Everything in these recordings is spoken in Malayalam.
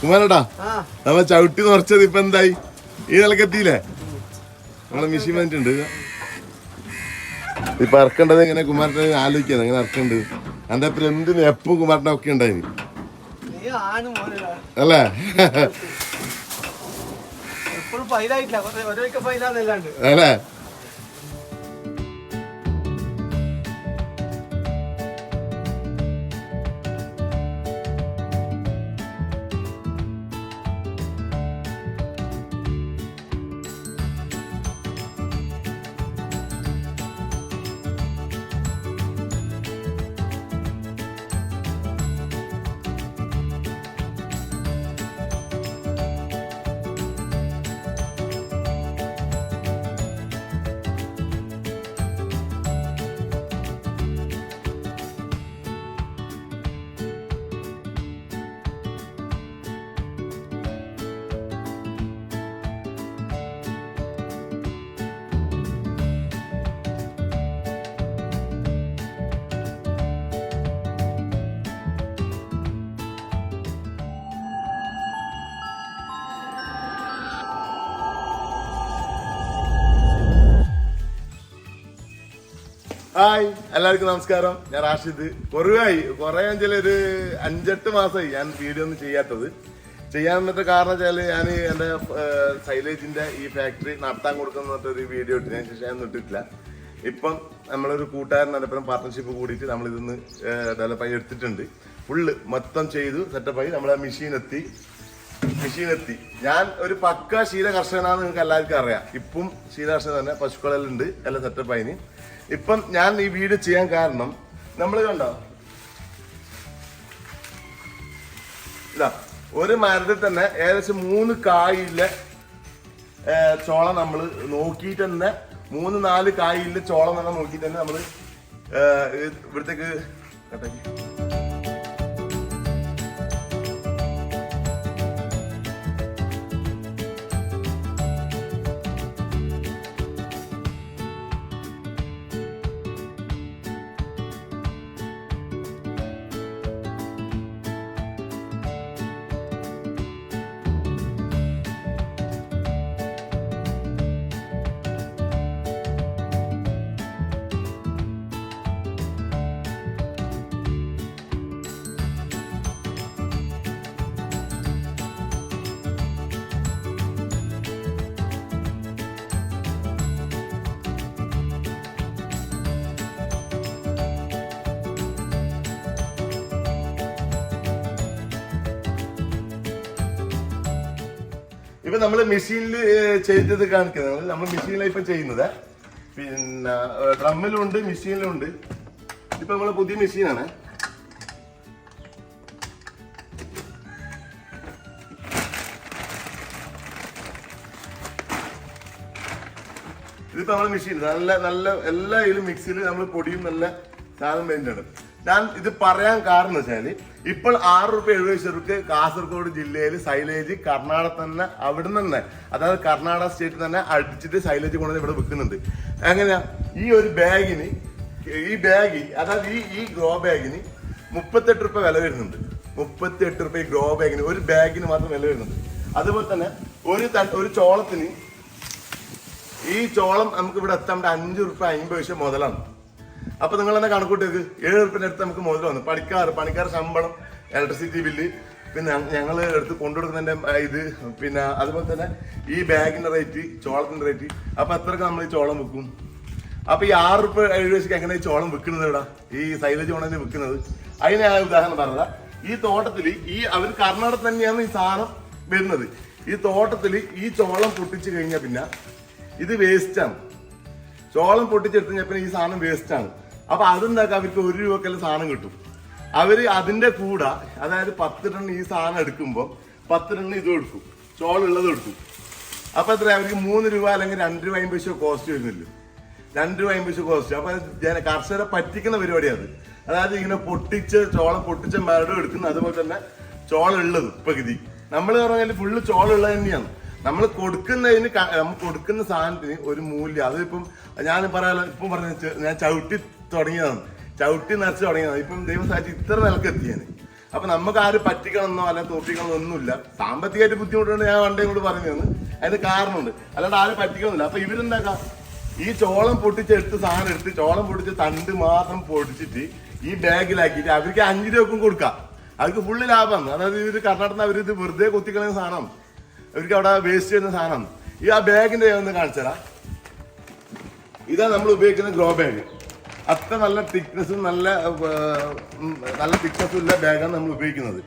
കുമാരേട്ടാ നമ്മ ചവിട്ടി നിറച്ചത് ഇപ്പൊ എന്തായി? ഈ നിലക്കെത്തിയില്ലേ? നമ്മളെ മെഷീൻ വന്നിട്ടുണ്ട്. ഇപ്പൊ ഇറക്കേണ്ടത് ഇങ്ങനെ കുമാരനെ ആലോചിക്കുന്നത് എങ്ങനെ ഇറക്കേണ്ടത്. എന്റെ എന്തിനും എപ്പം കുമാരനെ ഒക്കെ ഉണ്ടായി അല്ലേ? അല്ലേ? ഹായ്, എല്ലാവർക്കും നമസ്കാരം. ഞാൻ റാഷിദ്. കുറെ ഒരു 5-8 മാസമായി ഞാൻ വീഡിയോ ഒന്നും ചെയ്യാൻ കാരണം വെച്ചാല് ഞാൻ എന്റെ സൈലേജിന്റെ ഈ ഫാക്ടറി നടത്താൻ കൊടുക്കുന്ന വീഡിയോ ഇട്ട് ഞാൻ ശേഷം ഇട്ടിട്ടില്ല. ഇപ്പം നമ്മളൊരു കൂട്ടുകാരനൊപ്പം പാർട്ട്ണർഷിപ്പ് കൂടിയിട്ട് നമ്മളിതൊന്ന് ഡെവലപ്പായി എടുത്തിട്ടുണ്ട്. ഫുള്ള് മൊത്തം ചെയ്തു സെറ്റപ്പായി. നമ്മളെ മെഷീൻ എത്തി. ഞാൻ ഒരു പക്ക ക്ഷീര കർഷകനാണെന്ന് നിങ്ങൾക്ക് എല്ലാവർക്കും അറിയാം. ഇപ്പം ക്ഷീര കർഷകൻ തന്നെ, പശുക്കളെല്ലാം എല്ലാം സെറ്റപ്പായിന്. ഇപ്പം ഞാൻ ഈ വീഡിയോ ചെയ്യാൻ കാരണം നമ്മൾ കണ്ടോ, ഇതാ ഒരു മരത്തിൽ തന്നെ ഏകദേശം 3 കായിലെ ചോളം നമ്മൾ നോക്കിയിട്ട് തന്നെ 3-4 കായിലെ ചോളം തന്നെ നോക്കിയിട്ട് തന്നെ നമ്മൾ ഇവിടത്തേക്ക് ഇപ്പൊ നമ്മള് മെഷീനിൽ ചെയ്തത് കാണിക്കുന്നത്. നമ്മൾ മെഷീനിലാണ് ഇപ്പൊ ചെയ്യുന്നത്. പിന്നെ ഡ്രമ്മിലും ഉണ്ട്, മെഷീനിലും ഉണ്ട്. ഇപ്പൊ നമ്മള് പുതിയ മെഷീനാണ്. ഇതിപ്പോ നമ്മള് മെഷീൻ നല്ല എല്ലാ ഇതിലും മിക്സിയിൽ നമ്മൾ പൊടിയും നല്ല സാധനം വേണ്ടിയാണ്. ഞാൻ ഇത് പറയാൻ കാരണം വെച്ചാല് ഇപ്പോൾ 6 രൂപ കാസർഗോഡ് ജില്ലയിൽ സൈലേജ് കർണാടക തന്നെ അവിടുന്ന് തന്നെ, അതായത് കർണാടക സ്റ്റേറ്റിൽ തന്നെ അടിച്ചിട്ട് സൈലേജ് കൊണ്ടുവന്ന് ഇവിടെ വിൽക്കുന്നുണ്ട്. എങ്ങനെയാ? ഈ ഒരു ബാഗിന് അതായത് ഈ ഗ്രോ ബാഗിന് 38 രൂപ വില വരുന്നുണ്ട്. 38 രൂപ ഈ ഗ്രോ ബാഗിന് ഒരു ബാഗിന് മാത്രം വില വരുന്നുണ്ട്. അതുപോലെ തന്നെ ഒരു ചോളത്തിന് ഈ ചോളം നമുക്ക് ഇവിടെ എത്താൻ 5 രൂപ 50 പൈസ മുതലാണ്. അപ്പൊ നിങ്ങൾ തന്നെ കണക്കൂട്ടേക്ക് 7 രൂപയുടെ അടുത്ത് നമുക്ക് മുതൽ വന്നു. പണിക്കാർ ശമ്പളം, ഇലക്ട്രിസിറ്റി ബില്ല്, പിന്നെ ഞങ്ങൾ എടുത്ത് കൊണ്ടുകൊടുക്കുന്നതിന്റെ ഇത്, പിന്നെ അതുപോലെ തന്നെ ഈ ബാഗിന്റെ റേറ്റ്, ചോളത്തിന്റെ റേറ്റ്. അപ്പൊ എത്രക്ക് നമ്മൾ ഈ ചോളം വിൽക്കും? അപ്പൊ ഈ 6 രൂപ 7 പൈസക്ക് എങ്ങനെ ഈ ചോളം വിൽക്കുന്നത്? ഇവിടെ ഈ സൈലേജ് കൊണ്ടു വിൽക്കുന്നത്. അതിന് ഞാൻ ഉദാഹരണം പറഞ്ഞതാ. ഈ തോട്ടത്തില് അവർ കർണാടക തന്നെയാണ് ഈ സാധനം വരുന്നത്. ഈ തോട്ടത്തില് ഈ ചോളം പൊട്ടിച്ചു കഴിഞ്ഞാൽ പിന്നെ ഇത് വേസ്റ്റാണ്. ചോളം പൊട്ടിച്ചെടുത്ത് കഴിഞ്ഞാൽ പിന്നെ ഈ സാധനം വേസ്റ്റാണ്. അപ്പൊ അതെന്താക്കാം, അവർക്ക് 1 രൂപക്കെല്ലാം സാധനം കിട്ടും. അവര് അതിന്റെ കൂടെ, അതായത് 10 ടൺ ഈ സാധനം എടുക്കുമ്പോൾ 10 ടൺ ഇത് എടുക്കും, ചോളം ഉള്ളത് എടുക്കും. അപ്പൊ എത്ര അവർക്ക് 3 രൂപ അല്ലെങ്കിൽ 2 രൂപ 50 പൈസ കോസ്റ്റ് വരുന്നില്ല. 2 രൂപ 50 പൈസ കോസ്റ്റ്. അപ്പൊ കർഷകരെ പറ്റിക്കുന്ന പരിപാടിയാണ്. അതായത് ഇങ്ങനെ ചോളം പൊട്ടിച്ച മരടും എടുക്കുന്നത്, അതുപോലെ തന്നെ ചോളം ഉള്ളത് പകുതി. നമ്മൾ പറഞ്ഞാൽ ഫുള്ള് ചോളം ഉള്ളത് തന്നെയാണ്. നമ്മൾ കൊടുക്കുന്ന സാധനത്തിന് ഒരു മൂല്യം. അതിപ്പം ഞാൻ പറയാലോ, ഇപ്പം പറഞ്ഞ ഞാൻ ചവിട്ടി നിറച്ച് തുടങ്ങിയതാണ്. ഇപ്പം ദൈവം സാധിച്ച് ഇത്ര നിലക്ക് എത്തിയാണ്. അപ്പൊ നമുക്ക് ആരും പറ്റിക്കണമെന്നോ അല്ല തോപ്പിക്കണമെന്നോ ഒന്നുമില്ല. സാമ്പത്തികമായിട്ട് ബുദ്ധിമുട്ടുണ്ട് ഞാൻ വണ്ടേ കൂടി പറഞ്ഞത്. അതിന് കാരണമുണ്ട്, അല്ലാണ്ട് ആരും പറ്റിക്കണമെന്നില്ല. അപ്പൊ ഇവരെന്താക്കാം, ഈ ചോളം പൊട്ടിച്ചെടുത്ത് സാധനം എടുത്ത് ചോളം പൊട്ടിച്ച് തണ്ട് മാത്രം പൊടിച്ചിട്ട് ഈ ബാഗിലാക്കിയിട്ട് അവർക്ക് 5 രൂപക്കും കൊടുക്കാം. അവർക്ക് ഫുള്ള് ലാഭമാണ്. അതായത് ഇവര് കർണാടകത്തിൽ അവരിത് വെറുതെ കൊത്തിക്കളയുന്ന സാധനം, അവർക്ക് അവിടെ വേസ്റ്റ് ചെയ്യുന്ന സാധനം. ഈ ആ ബാഗിന്റെ ഒന്ന് കാണിച്ചതാ, ഇതാ നമ്മൾ ഉപയോഗിക്കുന്ന ഗ്രോ ബാഗ്. അത്ര നല്ല തിക്നെസ്സും നല്ല തിക്നെസ്സും ഉള്ള ബാഗാണ് നമ്മൾ ഉപയോഗിക്കുന്നത്.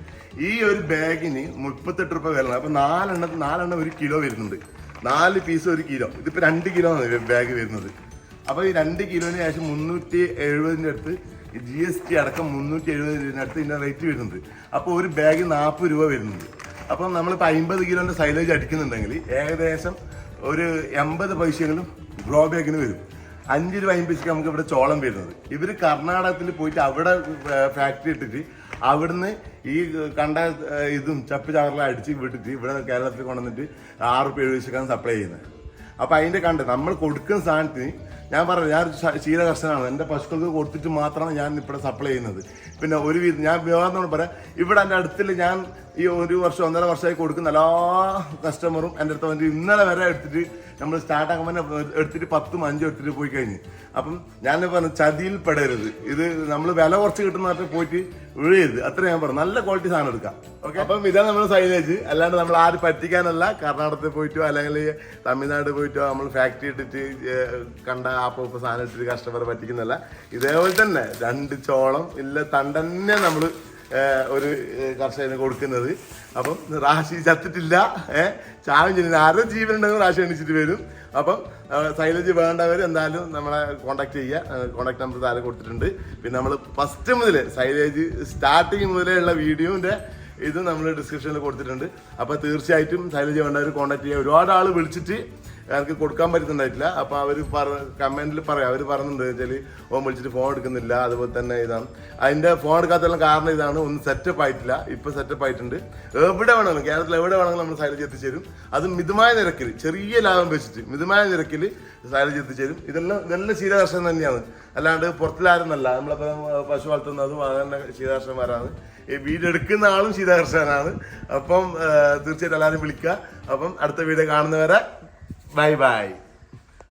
ഈ ഒരു ബാഗിന് 38 രൂപ വില. അപ്പൊ 4 1 കിലോ വരുന്നുണ്ട്. 4 പീസ് 1 കിലോ. ഇതിപ്പോ 2 കിലോ ആണ് ബാഗ് വരുന്നത്. അപ്പൊ ഈ 2 കിലോന് ശേഷം 370 അടുത്ത് GST അടക്കം 370 അടുത്ത് ഇതിന്റെ റേറ്റ് വരുന്നുണ്ട്. അപ്പൊ ഒരു ബാഗ് 40 രൂപ വരുന്നുണ്ട്. അപ്പം നമ്മളിപ്പോൾ 50 കിലോന്റെ സൈലേജ് അടിക്കുന്നുണ്ടെങ്കിൽ ഏകദേശം ഒരു 80 പൈസയെങ്കിലും ഗ്രോ ബാഗിന് വരും. 5 രൂപ 50 പൈസക്ക് നമുക്ക് ഇവിടെ ചോളം വരുന്നത്. ഇവർ കർണാടകത്തിൽ പോയിട്ട് അവിടെ ഫാക്ടറി ഇട്ടിട്ട് അവിടുന്ന് ഈ കണ്ട ഇതും ചപ്പ് ചാറെല്ലാം അടിച്ച് വിട്ടിട്ട് ഇവിടെ കേരളത്തിൽ കൊണ്ടുവന്നിട്ട് 6 രൂപ 7 പൈസക്കാണ് സപ്ലൈ ചെയ്യുന്നത്. അപ്പൊ അതിന്റെ നമ്മൾ കൊടുക്കുന്ന സാധനത്തിന് ഞാൻ പറഞ്ഞു, ഞാൻ ക്ഷീര കർഷകനാണ്. എൻ്റെ പശുക്കൾക്ക് കൊടുത്തിട്ട് മാത്രമാണ് ഞാൻ ഇവിടെ സപ്ലൈ ചെയ്യുന്നത്. പിന്നെ ഒരു ഞാൻ വേറെന്നോട് പറയാം, ഇവിടെ എൻ്റെ അടുത്തിൽ ഞാൻ ഈ 1 വർഷം 1.5 വർഷമായി കൊടുക്കുന്ന എല്ലാ കസ്റ്റമറും എൻ്റെ അടുത്ത് വന്നിട്ട് ഇന്നലെ വരെ എടുത്തിട്ട് നമ്മൾ സ്റ്റാർട്ട് ആക്കുമ്പോൾ എടുത്തിട്ട് 10 5 എടുത്തിട്ട് പോയി കഴിഞ്ഞ്. അപ്പം ഞാൻ പറഞ്ഞു, ചതിയിൽ പെടരുത്. ഇത് നമ്മൾ വില കുറച്ച് കിട്ടുന്ന പോയിട്ട് വീഴരുത്. അത്ര ഞാൻ പറഞ്ഞു, നല്ല ക്വാളിറ്റി സാധനം എടുക്കാം. ഓക്കെ, അപ്പം ഇതാണ് നമ്മൾ സൈലേജ്. അല്ലാണ്ട് നമ്മൾ ആരും പറ്റിക്കാനല്ല. കർണാടകത്തിൽ പോയിട്ടോ അല്ലെങ്കിൽ തമിഴ്നാട് പോയിട്ടോ നമ്മൾ ഫാക്ടറി ഇട്ടിട്ട് കണ്ട ആപ്പ് സാധനം ഇട്ടിട്ട് കസ്റ്റമറെ പറ്റിക്കുന്നല്ല. ഇതേപോലെ തന്നെ 2 ചോളം ഇല്ല തണ്ടന്നെ നമ്മൾ ഒരു കർഷകന് കൊടുക്കുന്നത്. അപ്പം റാശി ചത്തിട്ടില്ല, ചാവും ചെയ്യുന്ന ആരും ജീവൻ ഉണ്ടെങ്കിൽ റാശി എണ്ണിച്ചിട്ട് വരും. അപ്പം സൈലേജ് വേണ്ടവർ എന്തായാലും നമ്മളെ കോൺടാക്ട് ചെയ്യുക. കോൺടാക്ട് നമ്പർ താഴെ കൊടുത്തിട്ടുണ്ട്. പിന്നെ നമ്മൾ ഫസ്റ്റ് മുതൽ സൈലേജ് സ്റ്റാർട്ടിങ് മുതലേ ഉള്ള വീഡിയോന്റെ ഇത് നമ്മൾ ഡിസ്ക്രിപ്ഷനിൽ കൊടുത്തിട്ടുണ്ട്. അപ്പോൾ തീർച്ചയായിട്ടും സൈലേജ് വേണ്ടവർ കോൺടാക്ട് ചെയ്യുക. ഒരുപാട് ആൾ വിളിച്ചിട്ട് എനിക്ക് കൊടുക്കാൻ പറ്റുന്നുണ്ടായിട്ടില്ല. അപ്പോൾ അവർ കമന്റിൽ പറയാം, അവർ പറയുന്നുണ്ട് വെച്ചാൽ ഓൻ വിളിച്ചിട്ട് ഫോൺ എടുക്കുന്നില്ല. അതുപോലെ തന്നെ ഇതാണ് അതിന്റെ ഫോൺ എടുക്കാത്തതിനുള്ള കാരണം. ഇതാണ്, ഒന്നും സെറ്റപ്പ് ആയിട്ടില്ല. ഇപ്പൊ സെറ്റപ്പ് ആയിട്ടുണ്ട്. എവിടെ വേണമെങ്കിലും കേരളത്തിൽ എവിടെ വേണമെങ്കിലും നമ്മൾ സൈലേജ് എത്തിച്ചേരും. അത് മിതമായ നിരക്കിൽ, ചെറിയ ലാഭം വെച്ചിട്ട് മിതമായ നിരക്കിൽ സൈലേജ് എത്തിച്ചേരും. ഇതെല്ലാം ക്ഷീരകർഷകൻ തന്നെയാണ്, അല്ലാണ്ട് പുറത്തിലാരെന്നല്ല. നമ്മളിപ്പം പശു വളർത്തുന്നതും അങ്ങനെ ക്ഷീരകർഷകന്മാരാണ്. ഈ വീഡിയോ എടുക്കുന്ന ആളും ക്ഷീരകർഷകനാണ്. അപ്പം തീർച്ചയായിട്ടും എല്ലാവരും വിളിക്കുക. അപ്പം അടുത്ത വീഡിയോ കാണുന്നവരെ ബൈ ബൈ.